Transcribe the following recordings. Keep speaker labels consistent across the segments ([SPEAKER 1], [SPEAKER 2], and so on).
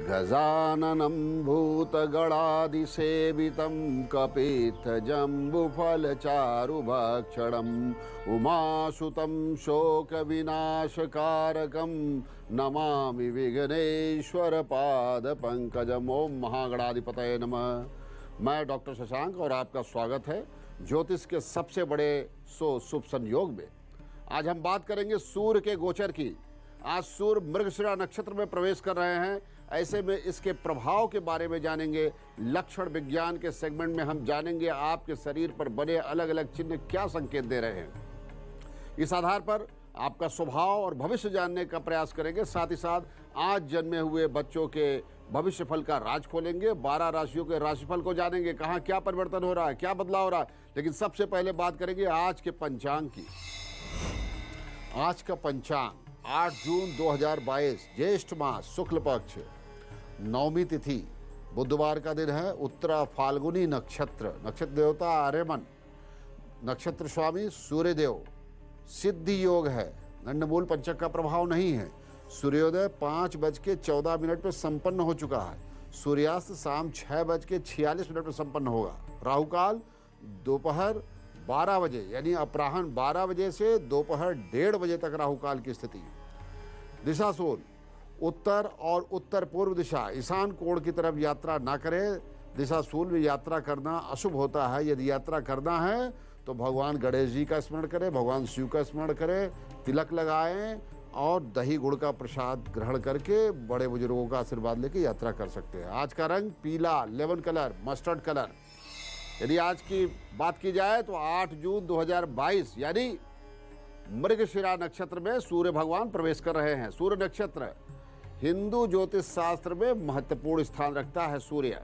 [SPEAKER 1] गजाननं भूतगणादिसेवितं कपित्थजम्बुफलचारुभक्षणम् उमासुतं शोकविनाशकारकं नमामि विघ्नेश्वरपादपङ्कजम्। ओम महागणाधिपतये नमः। मैं डॉक्टर शशांक और आपका स्वागत है ज्योतिष के सबसे बड़े शुभ संयोग में। आज हम बात करेंगे सूर्य के गोचर की। आज सूर्य मृगशिरा नक्षत्र में प्रवेश कर रहे हैं, ऐसे में इसके प्रभाव के बारे में जानेंगे। लक्षण विज्ञान के सेगमेंट में हम जानेंगे आपके शरीर पर बने अलग अलग चिन्ह क्या संकेत दे रहे हैं। इस आधार पर आपका स्वभाव और भविष्य जानने का प्रयास करेंगे। साथ ही साथ आज जन्मे हुए बच्चों के भविष्य फल का राज खोलेंगे। 12 राशियों के राशिफल को जानेंगे, कहाँ क्या परिवर्तन हो रहा है, क्या बदलाव हो रहा है। लेकिन सबसे पहले बात करेंगे आज के पंचांग की। आज का पंचांग 8 जून 2022 ज्येष्ठ मास शुक्ल पक्ष, नवमी तिथि, बुधवार का दिन है। उत्तरा फाल्गुनी नक्षत्र, नक्षत्र देवता आर्यमन, नक्षत्र स्वामी सूर्यदेव, सिद्धि योग है। गंडमूल पंचक का प्रभाव नहीं है। सूर्योदय 5:14 पर संपन्न हो चुका है। सूर्यास्त शाम 6:46 पर संपन्न होगा। राहुकाल दोपहर 12 बजे यानी अपराह्न 12 बजे से दोपहर 1:30 बजे तक राहुकाल की स्थिति। दिशाशूल उत्तर और उत्तर पूर्व दिशा, ईशान कोण की तरफ यात्रा ना करें। दिशाशूल में यात्रा करना अशुभ होता है। यदि यात्रा करना है तो भगवान गणेश जी का स्मरण करें, भगवान शिव का स्मरण करें, तिलक लगाएं और दही गुड़ का प्रसाद ग्रहण करके बड़े बुजुर्गों का आशीर्वाद लेके यात्रा कर सकते हैं। आज का रंग पीला, लेमन कलर, मस्टर्ड कलर। यदि आज की बात की जाए तो 8 जून 2022 यानी मृगशिरा नक्षत्र में सूर्य भगवान प्रवेश कर रहे हैं। सूर्य नक्षत्र हिंदू ज्योतिष शास्त्र में महत्वपूर्ण स्थान रखता है। सूर्य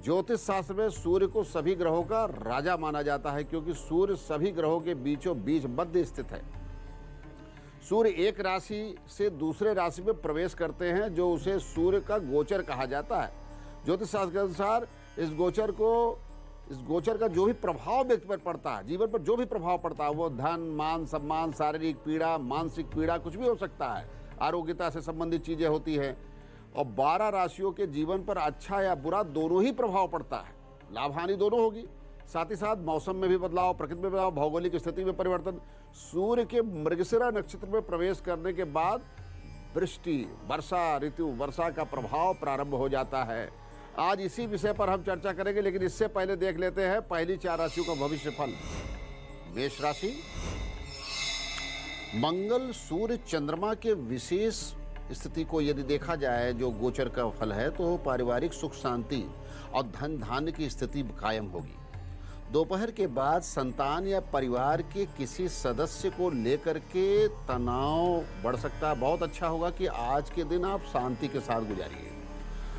[SPEAKER 1] ज्योतिष शास्त्र में सूर्य को सभी ग्रहों का राजा माना जाता है, क्योंकि सूर्य सभी ग्रहों के बीचों बीच मध्य स्थित है। सूर्य एक राशि से दूसरे राशि में प्रवेश करते हैं, जो उसे सूर्य का गोचर कहा जाता है। ज्योतिष शास्त्र के अनुसार इस गोचर का जो भी प्रभाव व्यक्ति पर पड़ता है, जीवन पर जो भी प्रभाव पड़ता है, वो धन, मान, सम्मान, शारीरिक पीड़ा, मानसिक पीड़ा, कुछ भी हो सकता है। आरोग्यता से संबंधित चीजें होती हैं। और 12 राशियों के जीवन पर अच्छा या बुरा दोनों ही प्रभाव पड़ता है। लाभ हानि दोनों होगी। साथ ही साथ मौसम में भी बदलाव, प्रकृति में बदलाव, भौगोलिक स्थिति में परिवर्तन। सूर्य के मृगशिरा नक्षत्र में प्रवेश करने के बाद वृष्टि, वर्षा ऋतु, वर्षा का प्रभाव प्रारंभ हो जाता है। आज इसी विषय पर हम चर्चा करेंगे, लेकिन इससे पहले देख लेते हैं पहली 4 राशियों का भविष्य फल। मेष राशि, मंगल सूर्य चंद्रमा के विशेष स्थिति को यदि देखा जाए, जो गोचर का फल है, तो पारिवारिक सुख शांति और धन धान्य की स्थिति कायम होगी। दोपहर के बाद संतान या परिवार के किसी सदस्य को लेकर के तनाव बढ़ सकता है। बहुत अच्छा होगा कि आज के दिन आप शांति के साथ गुजारिए।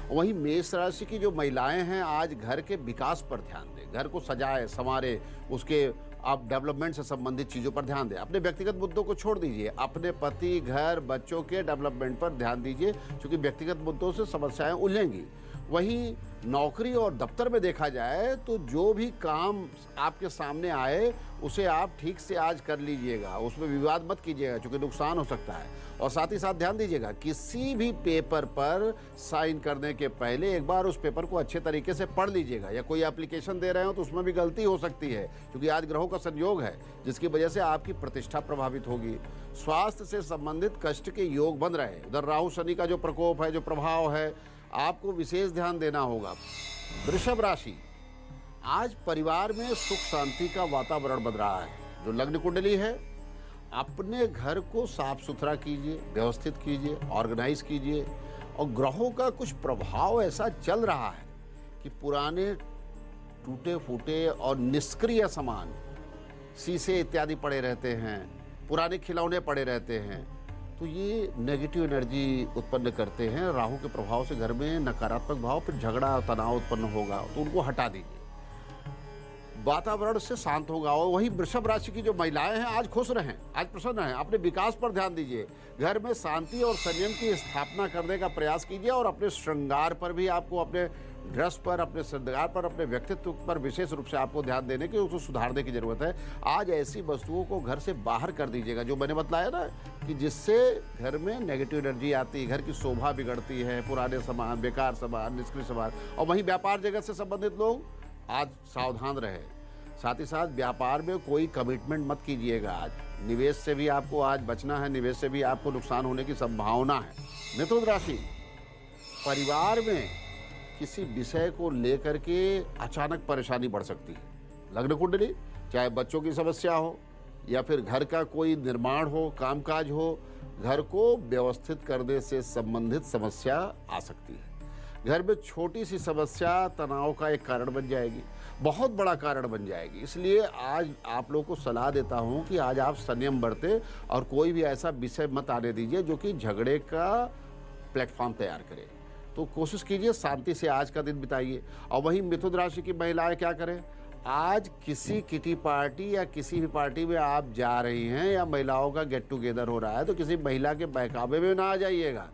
[SPEAKER 1] वहीं मेष राशि की जो महिलाएं हैं, आज घर के विकास पर ध्यान दें। घर को सजाए संवारे, उसके आप डेवलपमेंट से संबंधित चीज़ों पर ध्यान दें। अपने व्यक्तिगत मुद्दों को छोड़ दीजिए। अपने पति, घर, बच्चों के डेवलपमेंट पर ध्यान दीजिए, क्योंकि व्यक्तिगत मुद्दों से समस्याएं उलझेंगी। वहीं नौकरी और दफ्तर में देखा जाए तो जो भी काम आपके सामने आए उसे आप ठीक से आज कर लीजिएगा, उसमें विवाद मत कीजिएगा, क्योंकि नुकसान हो सकता है। और साथ ही साथ ध्यान दीजिएगा, किसी भी पेपर पर साइन करने के पहले एक बार उस पेपर को अच्छे तरीके से पढ़ लीजिएगा। या कोई एप्लीकेशन दे रहे हो तो उसमें भी गलती हो सकती है, क्योंकि आज ग्रहों का संयोग है, जिसकी वजह से आपकी प्रतिष्ठा प्रभावित होगी। स्वास्थ्य से संबंधित कष्ट के योग बन रहे हैं। उधर राहु शनि का जो प्रकोप है, जो प्रभाव है, आपको विशेष ध्यान देना होगा। वृषभ राशि, आज परिवार में सुख शांति का वातावरण बन रहा है। जो लग्न कुंडली है, अपने घर को साफ सुथरा कीजिए, व्यवस्थित कीजिए, ऑर्गेनाइज कीजिए। और ग्रहों का कुछ प्रभाव ऐसा चल रहा है कि पुराने टूटे फूटे और निष्क्रिय सामान, शीशे इत्यादि पड़े रहते हैं, पुराने खिलौने पड़े रहते हैं, तो ये नेगेटिव एनर्जी उत्पन्न करते हैं। राहु के प्रभाव से घर में नकारात्मक भाव, फिर झगड़ा, तनाव उत्पन्न होगा, तो उनको हटा दीजिए। वातावरण से शांत होगा। और वही वृषभ राशि की जो महिलाएं हैं, आज खुश रहें, आज प्रसन्न हैं। अपने विकास पर ध्यान दीजिए। घर में शांति और संयम की स्थापना करने का प्रयास कीजिए। और अपने श्रृंगार पर भी आपको अपने ड्रेस पर, अपने श्रृंगार पर, अपने व्यक्तित्व पर विशेष रूप से आपको ध्यान देने की, उसको सुधारने की जरूरत है। आज ऐसी वस्तुओं को घर से बाहर कर दीजिएगा जो मैंने बताया ना, कि जिससे घर में नेगेटिव एनर्जी आती है, घर की शोभा बिगड़ती है, पुराने सामान, बेकार सामान, निष्क्रिय सामान। और वहीं व्यापार जगत से संबंधित लोग आज सावधान रहे। साथ ही साथ व्यापार में कोई कमिटमेंट मत कीजिएगा। आज निवेश से भी आपको आज बचना है, निवेश से भी आपको नुकसान होने की संभावना है। मिथुन राशि, परिवार में किसी विषय को लेकर के अचानक परेशानी बढ़ सकती है। लग्न कुंडली, चाहे बच्चों की समस्या हो या फिर घर का कोई निर्माण हो, कामकाज हो, घर को व्यवस्थित करने से संबंधित समस्या आ सकती है। घर में छोटी सी समस्या तनाव का एक कारण बन जाएगी, बहुत बड़ा कारण बन जाएगी। इसलिए आज आप लोगों को सलाह देता हूं कि आज आप संयम बरतें और कोई भी ऐसा विषय मत आने दीजिए जो कि झगड़े का प्लेटफॉर्म तैयार करे। तो कोशिश कीजिए शांति से आज का दिन बिताइए। और वहीं मिथुन राशि की महिलाएं क्या करें, आज किसी किटी पार्टी या किसी भी पार्टी में आप जा रही हैं या महिलाओं का गेट टुगेदर हो रहा है तो किसी महिला के बहकावे में ना आ जाइएगा,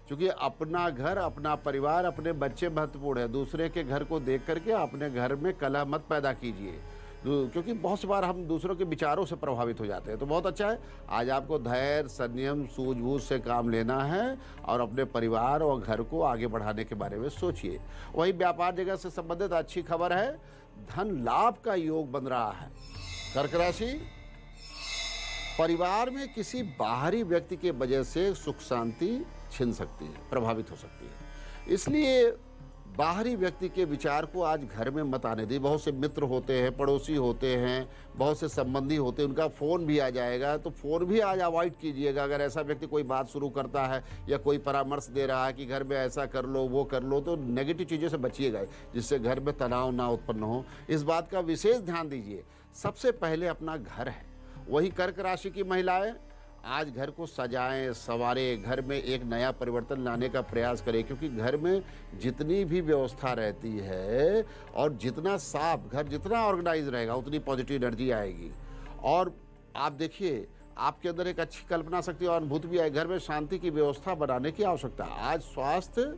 [SPEAKER 1] क्योंकि अपना घर, अपना परिवार, अपने बच्चे महत्वपूर्ण है। दूसरे के घर को देख करके अपने घर में कलह मत पैदा कीजिए, क्योंकि बहुत सी बार हम दूसरों के विचारों से प्रभावित हो जाते हैं। तो बहुत अच्छा है, आज आपको धैर्य, संयम, सूझबूझ से काम लेना है और अपने परिवार और घर को आगे बढ़ाने के बारे में सोचिए। वहीं व्यापार जगत से संबंधित अच्छी खबर है, धन लाभ का योग बन रहा है। कर्क राशि, परिवार में किसी बाहरी व्यक्ति के वजह से सुख शांति छिन सकती है, प्रभावित हो सकती है। इसलिए बाहरी व्यक्ति के विचार को आज घर में मत आने दी। बहुत से मित्र होते हैं, पड़ोसी होते हैं, बहुत से संबंधी होते हैं, उनका फ़ोन भी आ जाएगा, तो फ़ोन भी आज अवॉइड कीजिएगा। अगर ऐसा व्यक्ति कोई बात शुरू करता है या कोई परामर्श दे रहा है कि घर में ऐसा कर लो, वो कर लो, तो नेगेटिव चीज़ों से बचिएगा, जिससे घर में तनाव ना उत्पन्न हो। इस बात का विशेष ध्यान दीजिए। सबसे पहले अपना घर है। वही कर्क राशि की महिलाएं आज घर को सजाएं, संवारें, घर में एक नया परिवर्तन लाने का प्रयास करें, क्योंकि घर में जितनी भी व्यवस्था रहती है और जितना साफ घर, जितना ऑर्गेनाइज रहेगा, उतनी पॉजिटिव एनर्जी आएगी। और आप देखिए, आपके अंदर एक अच्छी कल्पना शक्ति और अनुभूति भी आए। घर में शांति की व्यवस्था बनाने की आवश्यकता। आज स्वास्थ्य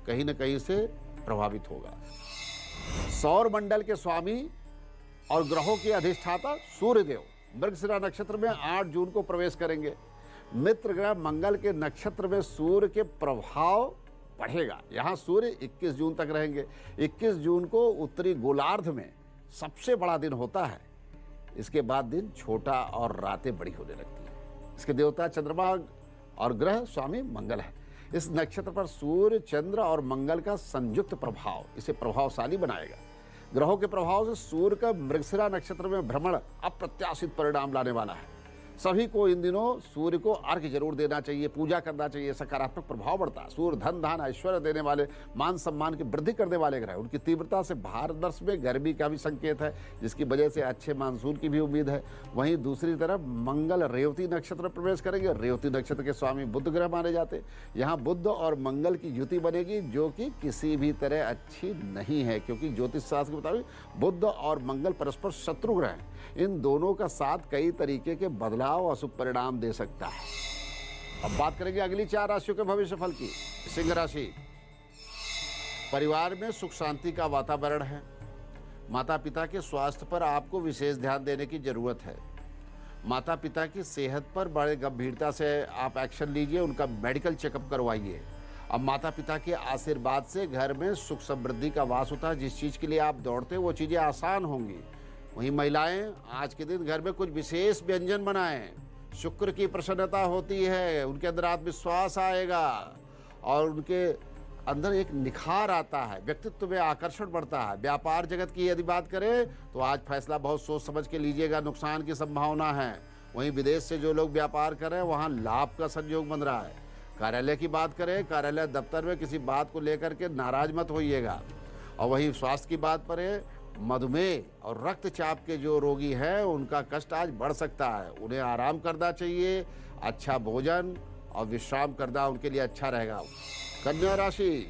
[SPEAKER 1] कहीं न कहीं से प्रभावित होगा। सौर मंडल के स्वामी और ग्रहों के अधिष्ठाता सूर्यदेव मृगशिरा नक्षत्र में 8 जून को प्रवेश करेंगे। मित्र ग्रह मंगल के नक्षत्र में सूर्य के प्रभाव बढ़ेगा। यहाँ सूर्य 21 जून तक रहेंगे। 21 जून को उत्तरी गोलार्ध में सबसे बड़ा दिन होता है। इसके बाद दिन छोटा और रातें बड़ी होने लगती हैं। इसके देवता चंद्रमा और ग्रह स्वामी मंगल है। इस नक्षत्र पर सूर्य, चंद्र और मंगल का संयुक्त प्रभाव इसे प्रभावशाली बनाएगा। ग्रहों के प्रभाव से सूर्य का मृगशिरा नक्षत्र में भ्रमण अप्रत्याशित परिणाम लाने वाला है। सभी को इन दिनों सूर्य को अर्घ्य जरूर देना चाहिए, पूजा करना चाहिए। सकारात्मक प्रभाव बढ़ता है। सूर्य धन, धान, ऐश्वर्य देने वाले, मान सम्मान की वृद्धि करने वाले ग्रह। उनकी तीव्रता से भारतवर्ष में गर्मी का भी संकेत है, जिसकी वजह से अच्छे मानसून की भी उम्मीद है। वहीं दूसरी तरफ मंगल रेवती नक्षत्र में प्रवेश करेंगे। रेवती नक्षत्र के स्वामी बुध ग्रह माने जाते हैं। यहाँ बुध और मंगल की युति बनेगी, जो कि किसी भी तरह अच्छी नहीं है, क्योंकि ज्योतिष शास्त्र के मुताबिक बुध और मंगल परस्पर शत्रु ग्रह हैं। इन दोनों का साथ कई तरीके के बदलाव और अशुभ परिणाम दे सकता है। अब बात करेंगे अगली 4 राशियों के भविष्य फल की। सिंह राशि, परिवार में सुख शांति का वातावरण है। माता पिता के स्वास्थ्य पर आपको विशेष ध्यान देने की जरूरत है। माता पिता की सेहत पर बड़े गंभीरता से आप एक्शन लीजिए, उनका मेडिकल चेकअप करवाइए। अब माता पिता के आशीर्वाद से घर में सुख समृद्धि का वास होता है। जिस चीज़ के लिए आप दौड़ते हैं वो चीज़ें आसान होंगी। वहीं महिलाएं आज के दिन घर में कुछ विशेष व्यंजन बनाएं। शुक्र की प्रसन्नता होती है, उनके अंदर आत्मविश्वास आएगा और उनके अंदर एक निखार आता है, व्यक्तित्व में आकर्षण बढ़ता है। व्यापार जगत की यदि बात करें तो आज फैसला बहुत सोच समझ के लीजिएगा, नुकसान की संभावना है। वहीं विदेश से जो लोग व्यापार कर रहे हैं वहाँ लाभ का संयोग बन रहा है। कार्यालय की बात करें, कार्यालय दफ्तर में किसी बात को लेकर के नाराज मत होइएगा। और वहीं स्वास्थ्य की बात करें, मधुमेह और रक्तचाप के जो रोगी हैं उनका कष्ट आज बढ़ सकता है। उन्हें आराम करना चाहिए। अच्छा भोजन और विश्राम करना उनके लिए अच्छा रहेगा। कन्या राशि,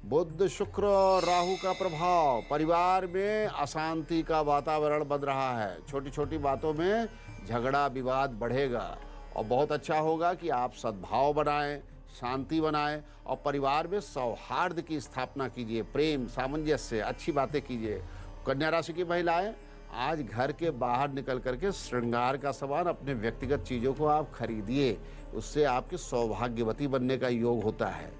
[SPEAKER 1] बुध, शुक्र और राहु का प्रभाव, परिवार में अशांति का वातावरण बन रहा है। छोटी छोटी बातों में झगड़ा विवाद बढ़ेगा और बहुत अच्छा होगा कि आप सद्भाव बनाएं, शांति बनाएं और परिवार में सौहार्द की स्थापना कीजिए, प्रेम, सामंजस्य, अच्छी बातें कीजिए। कन्या राशि की महिलाएं, आज घर के बाहर निकल करके श्रृंगार का सामान, अपने व्यक्तिगत चीज़ों को आप खरीदिए, उससे आपके सौभाग्यवती बनने का योग होता है।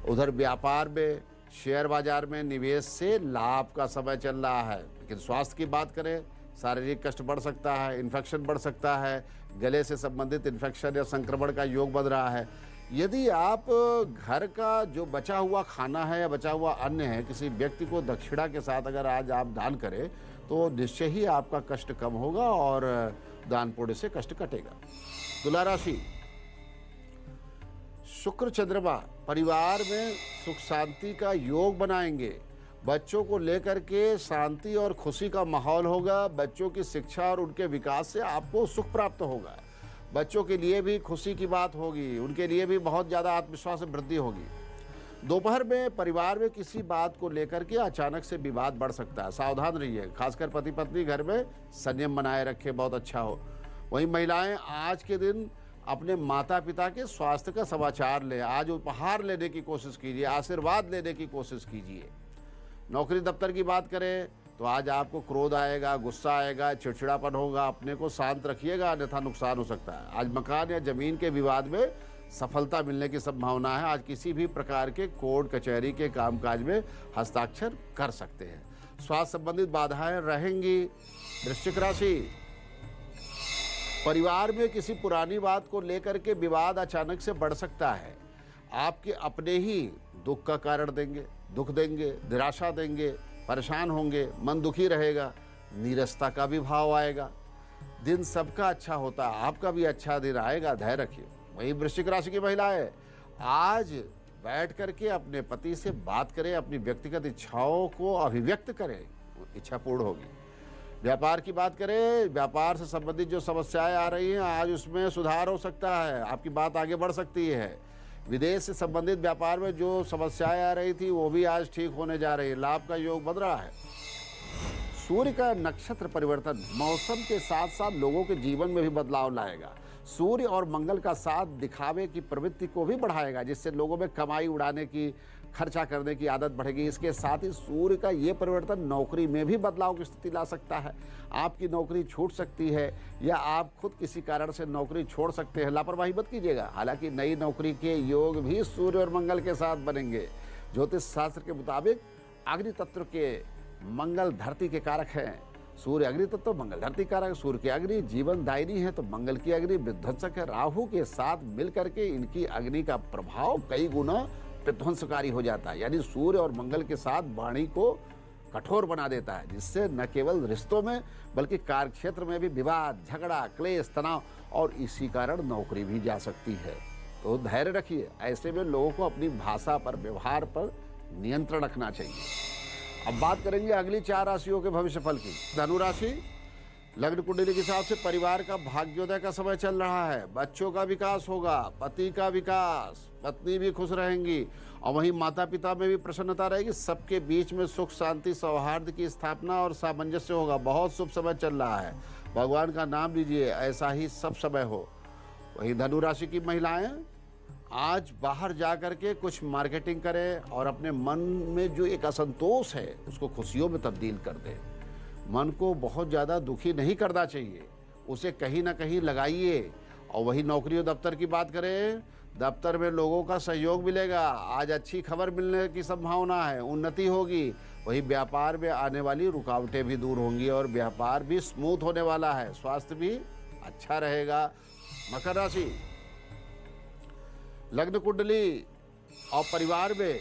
[SPEAKER 1] उधर व्यापार में, शेयर बाजार में निवेश से लाभ का समय चल रहा है। लेकिन स्वास्थ्य की बात करें, शारीरिक कष्ट बढ़ सकता है, इन्फेक्शन बढ़ सकता है, गले से संबंधित इन्फेक्शन या संक्रमण का योग बन रहा है। यदि आप घर का जो बचा हुआ खाना है या बचा हुआ अन्न है, किसी व्यक्ति को दक्षिणा के साथ अगर आज आप दान करें तो निश्चय ही आपका कष्ट कम होगा और दान पुण्य से कष्ट कटेगा। तुला राशि, शुक्र चंद्रमा परिवार में सुख शांति का योग बनाएंगे। बच्चों को लेकर के शांति और खुशी का माहौल होगा। बच्चों की शिक्षा और उनके विकास से आपको सुख प्राप्त होगा। बच्चों के लिए भी खुशी की बात होगी, उनके लिए भी बहुत ज़्यादा आत्मविश्वास में वृद्धि होगी। दोपहर में परिवार में किसी बात को लेकर के अचानक से विवाद बढ़ सकता है, सावधान रहिए। खासकर पति पत्नी घर में संयम बनाए रखे, बहुत अच्छा हो। वहीं महिलाएं आज के दिन अपने माता पिता के स्वास्थ्य का समाचार लें। आज उपहार लेने की कोशिश कीजिए, आशीर्वाद लेने की कोशिश कीजिए। नौकरी दफ्तर की बात करें तो आज आपको क्रोध आएगा, गुस्सा आएगा, चिड़चिड़ापन होगा। अपने को शांत रखिएगा, अन्यथा नुकसान हो सकता है। आज मकान या जमीन के विवाद में सफलता मिलने की संभावना है। आज किसी भी प्रकार के कोर्ट कचहरी के कामकाज में हस्ताक्षर कर सकते हैं। स्वास्थ्य संबंधित बाधाएं रहेंगी। वृश्चिक राशि, परिवार में किसी पुरानी बात को लेकर के विवाद अचानक से बढ़ सकता है। आपके अपने ही दुख का कारण देंगे, दुख देंगे, निराशा देंगे, परेशान होंगे, मन दुखी रहेगा, नीरसता का भी भाव आएगा। दिन सबका अच्छा होता है, आपका भी अच्छा दिन आएगा, धैर्य रखिए। वहीं वृश्चिक राशि की महिलाएं, आज बैठ करके अपने पति से बात करें, अपनी व्यक्तिगत इच्छाओं को अभिव्यक्त करें, इच्छा पूर्ण होगी। व्यापार की बात करें, व्यापार से संबंधित जो समस्याएं आ रही हैं, आज उसमें सुधार हो सकता है, आपकी बात आगे बढ़ सकती है। विदेश से संबंधित व्यापार में जो समस्याएं आ रही थी वो भी आज ठीक होने जा रही है, लाभ का योग बन रहा है। सूर्य का नक्षत्र परिवर्तन मौसम के साथ साथ लोगों के जीवन में भी बदलाव लाएगा। सूर्य और मंगल का साथ दिखावे की प्रवृत्ति को भी बढ़ाएगा, जिससे लोगों में कमाई उड़ाने की, खर्चा करने की आदत बढ़ेगी। इसके साथ ही सूर्य का ये परिवर्तन नौकरी में भी बदलाव की स्थिति ला सकता है। आपकी नौकरी छूट सकती है या आप खुद किसी कारण से नौकरी छोड़ सकते हैं, लापरवाही मत कीजिएगा। हालांकि नई नौकरी के योग भी सूर्य और मंगल के साथ बनेंगे। ज्योतिष शास्त्र के मुताबिक अग्नि तत्व के मंगल धरती के कारक हैं। सूर्य अग्नि तत्व, मंगल धरती कारक। सूर्य की अग्नि जीवनदायिनी है तो मंगल की अग्नि विध्वंसक है। राहु के साथ मिलकर के इनकी अग्नि का प्रभाव कई गुना विध्वंसकारी हो जाता है। यानी सूर्य और मंगल के साथ वाणी को कठोर बना देता है, जिससे न केवल रिश्तों में बल्कि कार्य क्षेत्र में भी विवाद, झगड़ा, क्लेश, तनाव और इसी कारण नौकरी भी जा सकती है। तो धैर्य रखिए। ऐसे में लोगों को अपनी भाषा पर, व्यवहार पर नियंत्रण रखना चाहिए। अब बात करेंगे अगली 4 राशियों के भविष्य फल की। धनु राशि, लग्न कुंडली के हिसाब से परिवार का भाग्योदय का समय चल रहा है। बच्चों का विकास होगा, पति का विकास, पत्नी भी खुश रहेंगी और वहीं माता पिता में भी प्रसन्नता रहेगी। सबके बीच में सुख शांति सौहार्द की स्थापना और सामंजस्य होगा। बहुत शुभ समय चल रहा है। भगवान का नाम लीजिए, ऐसा ही सब समय हो। वहीं धनु राशि की महिलाएं आज बाहर जा कर के कुछ मार्केटिंग करें और अपने मन में जो एक असंतोष है उसको खुशियों में तब्दील कर दें। मन को बहुत ज़्यादा दुखी नहीं करना चाहिए, उसे कहीं ना कहीं लगाइए। और वही नौकरी और दफ्तर की बात करें, दफ्तर में लोगों का सहयोग मिलेगा। आज अच्छी खबर मिलने की संभावना है, उन्नति होगी। वही व्यापार में आने वाली रुकावटें भी दूर होंगी और व्यापार भी स्मूथ होने वाला है। स्वास्थ्य भी अच्छा रहेगा। मकर राशि, लग्न कुंडली और परिवार में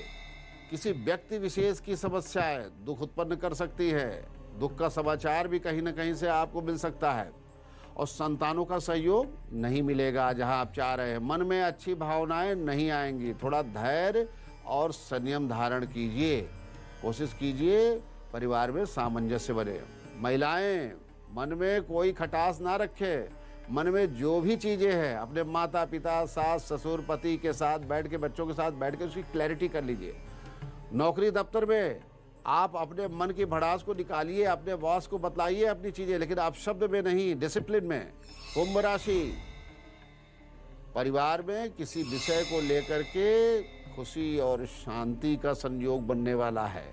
[SPEAKER 1] किसी व्यक्ति विशेष की समस्याएं दुख उत्पन्न कर सकती है। दुख का समाचार भी कहीं ना कहीं से आपको मिल सकता है और संतानों का सहयोग नहीं मिलेगा जहां आप चाह रहे हैं। मन में अच्छी भावनाएं नहीं आएंगी। थोड़ा धैर्य और संयम धारण कीजिए। कोशिश कीजिए परिवार में सामंजस्य बने। महिलाएं मन में कोई खटास ना रखे। मन में जो भी चीज़ें हैं अपने माता पिता, सास ससुर, पति के साथ बैठ के, बच्चों के साथ बैठ के उसकी क्लैरिटी कर लीजिए। नौकरी दफ्तर में आप अपने मन की भड़ास को निकालिए, अपने बॉस को बतलाइए अपनी चीज़ें, लेकिन आप शब्द में नहीं, डिसिप्लिन में। कुंभ राशि, परिवार में किसी विषय को लेकर के खुशी और शांति का संयोग बनने वाला है।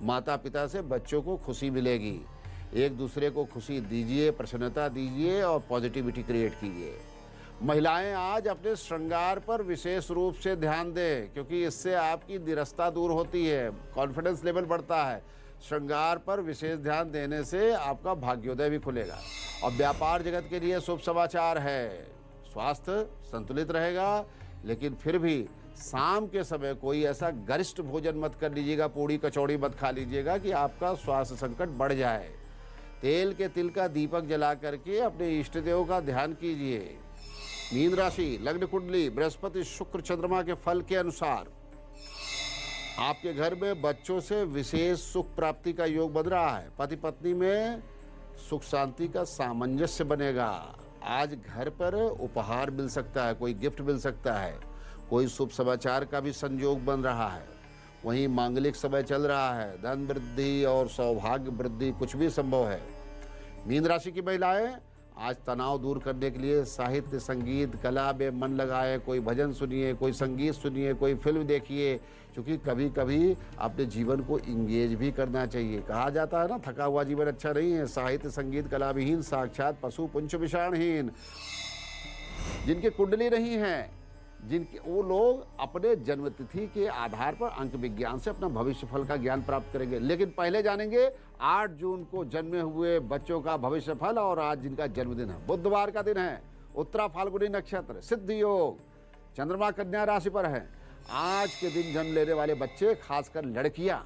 [SPEAKER 1] माता पिता से बच्चों को खुशी मिलेगी। एक दूसरे को खुशी दीजिए, प्रसन्नता दीजिए और पॉजिटिविटी क्रिएट कीजिए। महिलाएं आज अपने श्रृंगार पर विशेष रूप से ध्यान दें, क्योंकि इससे आपकी निरस्ता दूर होती है, कॉन्फिडेंस लेवल बढ़ता है। श्रृंगार पर विशेष ध्यान देने से आपका भाग्योदय भी खुलेगा। और व्यापार जगत के लिए शुभ समाचार है। स्वास्थ्य संतुलित रहेगा, लेकिन फिर भी शाम के समय कोई ऐसा गरिष्ठ भोजन मत कर लीजिएगा, पूड़ी कचौड़ी मत खा लीजिएगा कि आपका स्वास्थ्य संकट बढ़ जाए। तेल के तिल का दीपक जला करके अपने इष्ट देव का ध्यान कीजिए। मीन राशि, लग्न कुंडली, बृहस्पति शुक्र चंद्रमा के फल के अनुसार आपके घर में बच्चों से विशेष सुख प्राप्ति का योग बन रहा है। पति पत्नी में सुख शांति का सामंजस्य बनेगा। आज घर पर उपहार मिल सकता है, कोई गिफ्ट मिल सकता है, कोई शुभ समाचार का भी संयोग बन रहा है। वहीं मांगलिक समय चल रहा है, धन वृद्धि और सौभाग्य वृद्धि कुछ भी संभव है। मीन राशि की महिलाएं आज तनाव दूर करने के लिए साहित्य, संगीत, कला में मन लगाए। कोई भजन सुनिए, कोई संगीत सुनिए, कोई फिल्म देखिए, क्योंकि कभी कभी अपने जीवन को इंगेज भी करना चाहिए। कहा जाता है ना, थका हुआ जीवन अच्छा नहीं है। साहित्य, संगीत, कला विहीन साक्षात पशु पुंछ विषाणहीन। जिनके कुंडली नहीं है, जिनके वो लोग अपने जन्मतिथि के आधार पर अंक विज्ञान से अपना भविष्य फल का ज्ञान प्राप्त करेंगे। लेकिन पहले जानेंगे 8 जून को जन्मे हुए बच्चों का भविष्य फल। और आज जिनका जन्मदिन है, बुधवार का दिन है, उत्तरा फाल्गुनी नक्षत्र, सिद्ध योग, चंद्रमा कन्या राशि पर है। आज के दिन जन्म लेने वाले बच्चे, खासकर लड़कियां,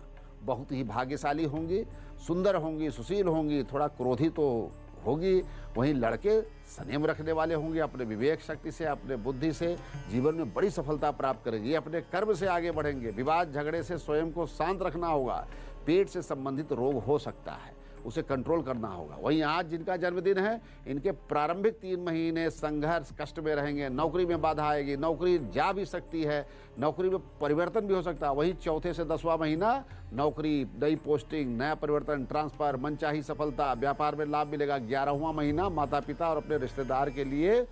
[SPEAKER 1] बहुत ही भाग्यशाली होंगी, सुंदर होंगी, सुशील होंगी, थोड़ा क्रोधी तो होगी। वहीं लड़के संयम रखने वाले होंगे। अपने विवेक शक्ति से, अपने बुद्धि से जीवन में बड़ी सफलता प्राप्त करेंगे। अपने कर्म से आगे बढ़ेंगे। विवाद झगड़े से स्वयं को शांत रखना होगा। पेट से संबंधित रोग हो सकता है, उसे कंट्रोल करना होगा। वहीं आज जिनका जन्मदिन है, इनके प्रारंभिक 3 महीने संघर्ष कष्ट में रहेंगे। नौकरी में बाधा आएगी, नौकरी जा भी सकती है, नौकरी में परिवर्तन भी हो सकता है। वहीं चौथे से 10वां महीना नौकरी, नई पोस्टिंग, नया परिवर्तन, ट्रांसफर, मनचाही सफलता, व्यापार में लाभ मिलेगा। 11वां महीना माता पिता और अपने रिश्तेदार के लिए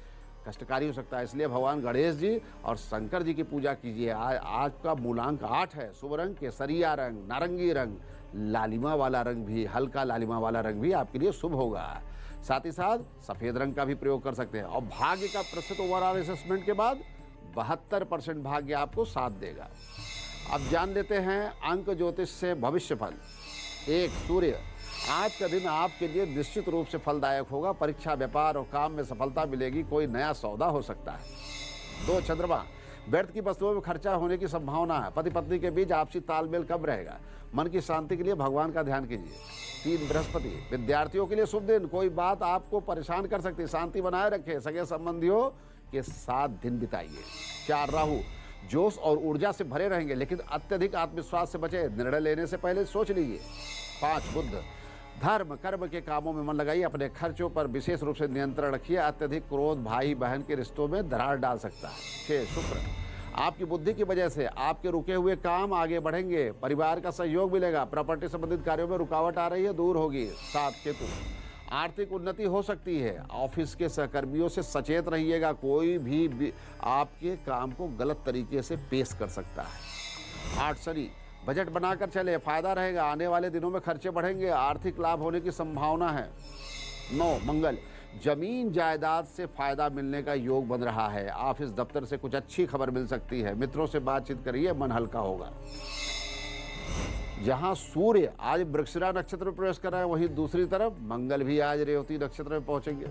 [SPEAKER 1] कष्टकारी हो सकता है। इसलिए भगवान गणेश जी और शंकर जी की पूजा कीजिए। आज का मूलांक 8 है। शुभ रंग केसरिया रंग, नारंगी रंग, लालिमा वाला रंग भी, हल्का लालिमा वाला रंग भी आपके लिए शुभ होगा। साथ ही साथ सफेद रंग का भी प्रयोग कर सकते हैं। और भाग्य का प्रतिशत ओवरऑल असेसमेंट के बाद 72% भाग्य आपको साथ देगा। अब जान लेते हैं अंक ज्योतिष से भविष्य फल। 1, सूर्य, आज का दिन आपके लिए निश्चित रूप से फलदायक होगा। परीक्षा, व्यापार और काम में सफलता मिलेगी। कोई नया सौदा हो सकता है। 2, चंद्रमा, व्यर्थ की वस्तुओं में खर्चा होने की संभावना है। पति पत्नी के बीच आपसी तालमेल कम रहेगा। मन की शांति के लिए भगवान का ध्यान कीजिए। 3, बृहस्पति, विद्यार्थियों के लिए शुभ दिन। कोई बात आपको परेशान कर सकती है, शांति बनाए रखें। सगे संबंधियों के साथ दिन बिताइए। 4, राहु, जोश और ऊर्जा से भरे रहेंगे, लेकिन अत्यधिक आत्मविश्वास से बचे। निर्णय लेने से पहले सोच लीजिए। 5, बुध, धर्म कर्म के कामों में मन लगाइए। अपने खर्चों पर विशेष रूप से नियंत्रण रखिए। अत्यधिक क्रोध भाई बहन के रिश्तों में दरार डाल सकता है। 6, शुक्र, आपकी बुद्धि की वजह से आपके रुके हुए काम आगे बढ़ेंगे। परिवार का सहयोग मिलेगा। प्रॉपर्टी संबंधित कार्यों में रुकावट आ रही है, दूर होगी। 7, केतु, आर्थिक उन्नति हो सकती है। ऑफिस के सहकर्मियों से सचेत रहिएगा। कोई भी आपके काम को गलत तरीके से पेश कर सकता है। 8, शनि, बजट बनाकर चले, फायदा रहेगा। आने वाले दिनों में खर्चे बढ़ेंगे, आर्थिक लाभ होने की संभावना है। 9, मंगल, जमीन जायदाद से फायदा मिलने का योग बन रहा है। ऑफिस दफ्तर से कुछ अच्छी खबर मिल सकती है। मित्रों से बातचीत करिए, मन हल्का होगा। जहां सूर्य आज वृक्षिरा नक्षत्र में प्रवेश कर रहा है, वहीं दूसरी तरफ मंगल भी आज रेवती नक्षत्र में पहुंचेंगे।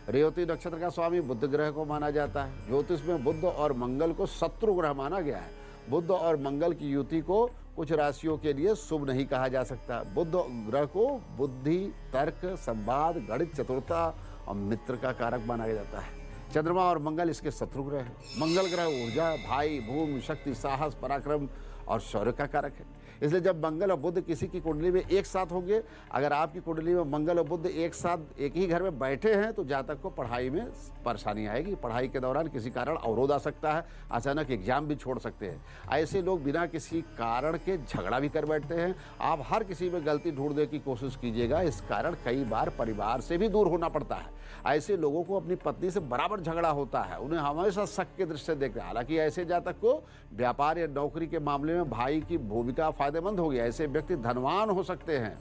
[SPEAKER 1] रेवती नक्षत्र का स्वामी बुध ग्रह को माना जाता है। ज्योतिष में बुध और मंगल को शत्रु ग्रह माना गया है। बुध और मंगल की युति को कुछ राशियों के लिए शुभ नहीं कहा जा सकता। बुध ग्रह को बुद्धि, तर्क, संवाद, गणित, चतुरता और मित्र का कारक माना जाता है। चंद्रमा और मंगल इसके शत्रु ग्रह है। मंगल ग्रह ऊर्जा, भाई, भूमि, शक्ति, साहस, पराक्रम और शौर्य का कारक है। इसलिए जब मंगल और बुध किसी की कुंडली में एक साथ होंगे, अगर आपकी कुंडली में मंगल और बुध एक साथ एक ही घर में बैठे हैं, तो जातक को पढ़ाई में परेशानी आएगी। पढ़ाई के दौरान किसी कारण अवरोध आ सकता है। अचानक एग्जाम भी छोड़ सकते हैं। ऐसे लोग बिना किसी कारण के झगड़ा भी कर बैठते हैं। आप हर किसी में गलती ढूंढने की कोशिश कीजिएगा। इस कारण कई बार परिवार से भी दूर होना पड़ता है। ऐसे लोगों को अपनी पत्नी से बराबर झगड़ा होता है, उन्हें हमेशा शक की दृष्टि से देखते हैं। हालांकि ऐसे जातक को व्यापार या नौकरी के मामले में भाई की भूमिका फायदेमंद होगी। ऐसे व्यक्ति धनवान हो सकते हैं।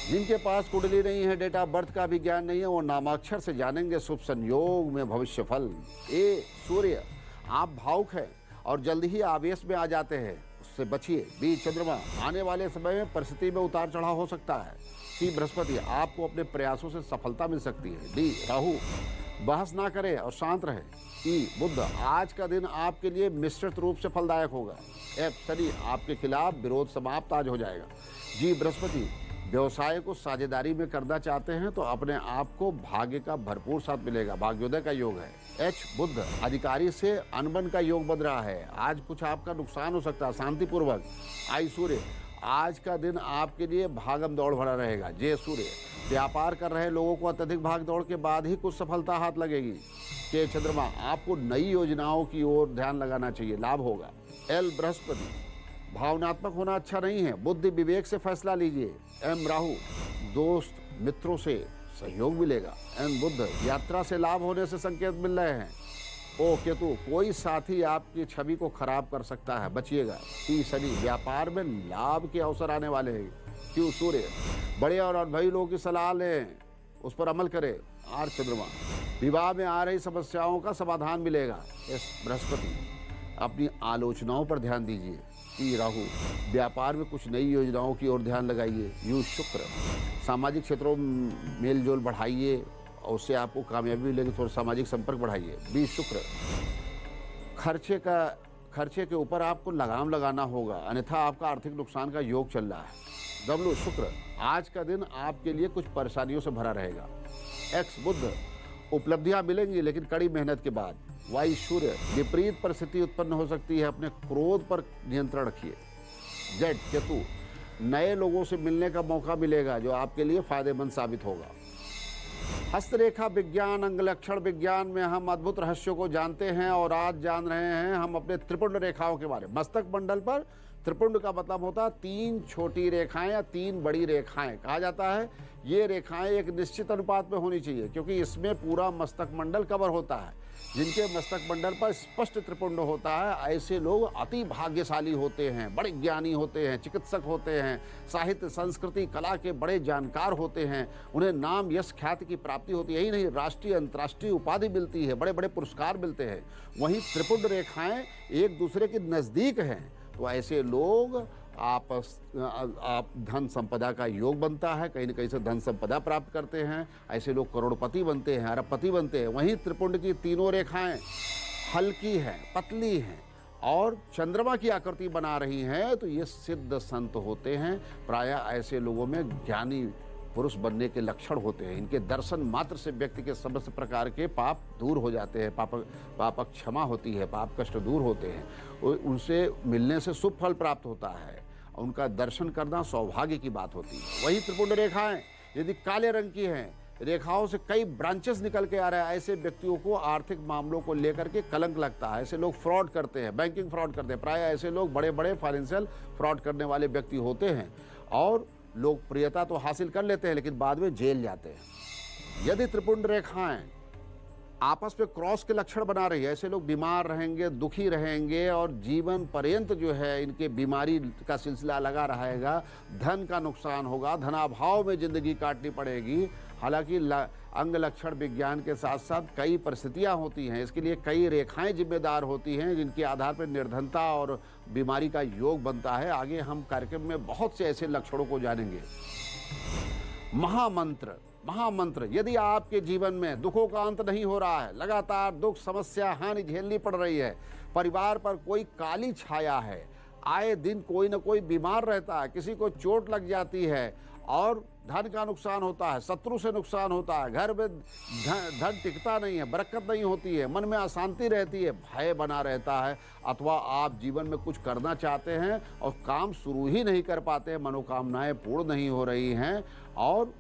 [SPEAKER 1] जिनके पास कुंडली नहीं है, डेट ऑफ बर्थ का भी ज्ञान नहीं है, वो नामाक्षर से जानेंगे शुभ संयोग में भविष्य फल। ए सूर्य, आप भावुक हैं और जल्द ही आवेश में आ जाते हैं, उससे बचिए। बी चंद्रमा, आने वाले समय में परिस्थिति में उतार चढ़ाव हो सकता है। सी बृहस्पति, आपको अपने प्रयासों से सफलता मिल सकती है। डी राहु, बहस ना करें और शांत रहें। ई बुध, आज का दिन आपके लिए मिश्रित रूप से फलदायक होगा। एफ शनि, आपके खिलाफ विरोध समाप्त आज हो जाएगा। जी बृहस्पति, व्यवसाय को साझेदारी में करना चाहते हैं तो अपने आप को भाग्य का भरपूर साथ मिलेगा, भाग्योदय का योग है। एच बुध, अधिकारी से अनबन का योग बन रहा है, आज कुछ आपका नुकसान हो सकता है, शांतिपूर्वक। आई सूर्य, आज का दिन आपके लिए भागम दौड़ भरा रहेगा। जे सूर्य, व्यापार कर रहे लोगों को अत्यधिक भाग दौड़ के बाद ही कुछ सफलता हाथ लगेगी। के चंद्रमा, आपको नई योजनाओं की ओर ध्यान लगाना चाहिए, लाभ होगा। एल बृहस्पति, भावनात्मक होना अच्छा नहीं है, बुद्धि विवेक से फैसला लीजिए। एम राहु, दोस्त मित्रों से सहयोग मिलेगा। एन बुध, यात्रा से लाभ होने से संकेत मिल रहे हैं। ओ केतु, कोई साथी आपकी छवि को खराब कर सकता है, बचिएगा। टी शनि, व्यापार में लाभ के अवसर आने वाले हैं। क्यू सूर्य, बड़े और अनुभवी लोगों की सलाह लें, उस पर अमल करें। आर चंद्रमा, विवाह में आ रही समस्याओं का समाधान मिलेगा। एस बृहस्पति, अपनी आलोचनाओं पर ध्यान दीजिए। टी राहु, व्यापार में कुछ नई योजनाओं की ओर ध्यान लगाइए। यू शुक्र, सामाजिक क्षेत्रों में मेल जोल बढ़ाइए और उससे आपको कामयाबी मिलेगी, थोड़ा सामाजिक संपर्क बढ़ाइए। बी शुक्र, खर्चे के ऊपर आपको लगाम लगाना होगा, अन्यथा आपका आर्थिक नुकसान का योग चल रहा है। डब्ल्यू शुक्र, आज का दिन आपके लिए कुछ परेशानियों से भरा रहेगा। एक्स बुध, उपलब्धियां मिलेंगी लेकिन कड़ी मेहनत के बाद। वाई सूर्य, विपरीत परिस्थिति उत्पन्न हो सकती है, अपने क्रोध पर नियंत्रण रखिए। जेड केतु, नए लोगों से मिलने का मौका मिलेगा जो आपके लिए फायदेमंद साबित होगा। हस्तरेखा विज्ञान, अंग लक्षण विज्ञान में हम अद्भुत रहस्यों को जानते हैं और आज जान रहे हैं हम अपने त्रिपुंड रेखाओं के बारे में। मस्तक मंडल पर त्रिपुंड का मतलब होता है 3 छोटी रेखाएं या 3 बड़ी रेखाएं। कहा जाता है ये रेखाएं एक निश्चित अनुपात में होनी चाहिए क्योंकि इसमें पूरा मस्तक मंडल कवर होता है। जिनके मस्तक मंडल पर स्पष्ट त्रिपुंड होता है ऐसे लोग अति भाग्यशाली होते हैं, बड़े ज्ञानी होते हैं, चिकित्सक होते हैं, साहित्य संस्कृति कला के बड़े जानकार होते हैं, उन्हें नाम यश ख्याति की प्राप्ति होती है। यही नहीं, राष्ट्रीय अंतर्राष्ट्रीय उपाधि मिलती है, बड़े बड़े पुरस्कार मिलते हैं। वहीं त्रिपुंड रेखाएं एक दूसरे के नज़दीक हैं तो ऐसे लोग आप धन संपदा का योग बनता है, कहीं न कहीं से धन संपदा प्राप्त करते हैं। ऐसे लोग करोड़पति बनते हैं, अरबपति बनते हैं। वहीं त्रिपुंड की तीनों रेखाएं हल्की हैं, पतली हैं और चंद्रमा की आकृति बना रही हैं तो ये सिद्ध संत होते हैं। प्रायः ऐसे लोगों में ज्ञानी पुरुष बनने के लक्षण होते हैं। इनके दर्शन मात्र से व्यक्ति के समस्त प्रकार के पाप दूर हो जाते हैं, पाप क्षमा होती है, पाप कष्ट दूर होते हैं। उनसे मिलने से शुभ फल प्राप्त होता है, उनका दर्शन करना सौभाग्य की बात होती है। वही त्रिपुंड रेखाएं यदि काले रंग की हैं, रेखाओं से कई ब्रांचेस निकल के आ रहे हैं, ऐसे व्यक्तियों को आर्थिक मामलों को लेकर के कलंक लगता है। ऐसे लोग फ्रॉड करते हैं, बैंकिंग फ्रॉड करते हैं। प्रायः ऐसे लोग बड़े बड़े फाइनेंशियल फ्रॉड करने वाले व्यक्ति होते हैं और लोकप्रियता तो हासिल कर लेते हैं लेकिन बाद में जेल जाते हैं। यदि त्रिपुंड रेखाएं आपस में क्रॉस के लक्षण बना रही है, ऐसे लोग बीमार रहेंगे, दुखी रहेंगे और जीवन पर्यंत जो है इनके बीमारी का सिलसिला लगा रहेगा, धन का नुकसान होगा, धनाभाव में जिंदगी काटनी पड़ेगी। हालांकि अंग लक्षण विज्ञान के साथ साथ कई परिस्थितियां होती हैं, इसके लिए कई रेखाएं जिम्मेदार होती हैं जिनके आधार पर निर्धनता और बीमारी का योग बनता है। आगे हम कार्यक्रम में बहुत से ऐसे लक्षणों को जानेंगे। महामंत्र, यदि आपके जीवन में दुखों का अंत नहीं हो रहा है, लगातार दुख, समस्या, हानि झेलनी पड़ रही है, परिवार पर कोई काली छाया है, आए दिन कोई न कोई बीमार रहता है, किसी को चोट लग जाती है और धन का नुकसान होता है, शत्रु से नुकसान होता है, घर में धन टिकता नहीं है, बरकत नहीं होती है, मन में अशांति रहती है, भय बना रहता है, अथवा आप जीवन में कुछ करना चाहते हैं और काम शुरू ही नहीं कर पाते, मनोकामनाएं पूर्ण नहीं हो रही हैं, और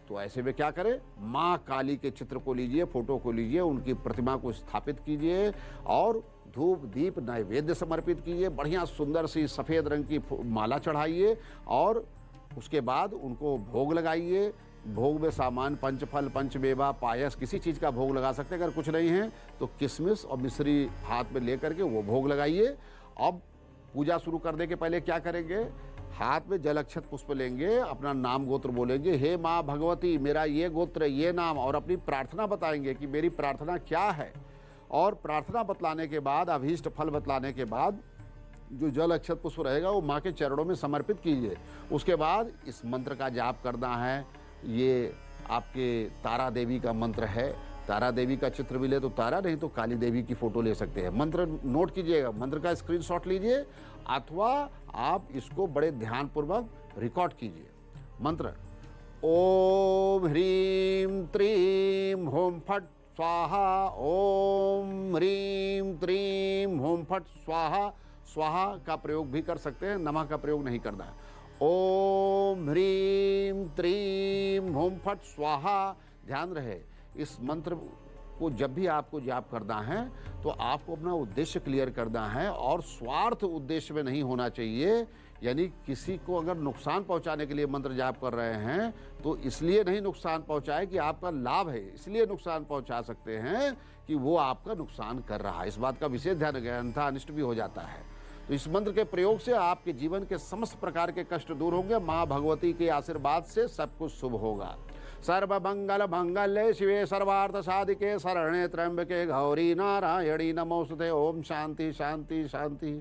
[SPEAKER 1] तो ऐसे में क्या करें, माँ काली के चित्र को लीजिए, फोटो को लीजिए, उनकी प्रतिमा को स्थापित कीजिए और धूप दीप नैवेद्य समर्पित कीजिए, बढ़िया सुंदर सी सफ़ेद रंग की माला चढ़ाइए और उसके बाद उनको भोग लगाइए। भोग में सामान पंचफल पंचमेवा पायस किसी चीज़ का भोग लगा सकते हैं। अगर कुछ नहीं है तो किशमिश और मिश्री हाथ में लेकर के वो भोग लगाइए। अब पूजा शुरू करने के पहले क्या करेंगे, हाथ में जल अक्षत पुष्प लेंगे, अपना नाम गोत्र बोलेंगे, हे माँ भगवती मेरा ये गोत्र ये नाम, और अपनी प्रार्थना बताएंगे कि मेरी प्रार्थना क्या है। और प्रार्थना बतलाने के बाद, अभीष्ट फल बतलाने के बाद जो जल अक्षत पुष्प रहेगा वो माँ के चरणों में समर्पित कीजिए। उसके बाद इस मंत्र का जाप करना है। ये आपके तारा देवी का मंत्र है। तारा देवी का चित्र भी ले तो तारा, नहीं तो काली देवी की फोटो ले सकते हैं। मंत्र नोट कीजिएगा, मंत्र का स्क्रीनशॉट लीजिए अथवा आप इसको बड़े ध्यानपूर्वक रिकॉर्ड कीजिए। मंत्र ओम ह्रीं त्रीं होम फट स्वाहा, ओम ह्रीं त्रीं होम फट स्वाहा। स्वाहा का प्रयोग भी कर सकते हैं, नमः का प्रयोग नहीं करना है। ओम ह्रीं त्रीं होम फट स्वाहा। ध्यान रहे, इस मंत्र को जब भी आपको जाप करना है तो आपको अपना उद्देश्य क्लियर करना है और स्वार्थ उद्देश्य में नहीं होना चाहिए। यानी किसी को अगर नुकसान पहुंचाने के लिए मंत्र जाप कर रहे हैं तो इसलिए नहीं नुकसान पहुंचाए कि आपका लाभ है, इसलिए नुकसान पहुंचा सकते हैं कि वो आपका नुकसान कर रहा है। इस बात का विशेष ध्यान रखें, अन्यथा अनिष्ट भी हो जाता है। तो इस मंत्र के प्रयोग से आपके जीवन के समस्त प्रकार के कष्ट दूर होंगे। माँ भगवती के आशीर्वाद से सब कुछ शुभ होगा। सर्वमंगल मंगल्ये शिवे सर्वार्थ साधिके शरण्ये त्र्यंबके गौरी नारायणी नमोस्तुते। ओम शांति शांति शांति।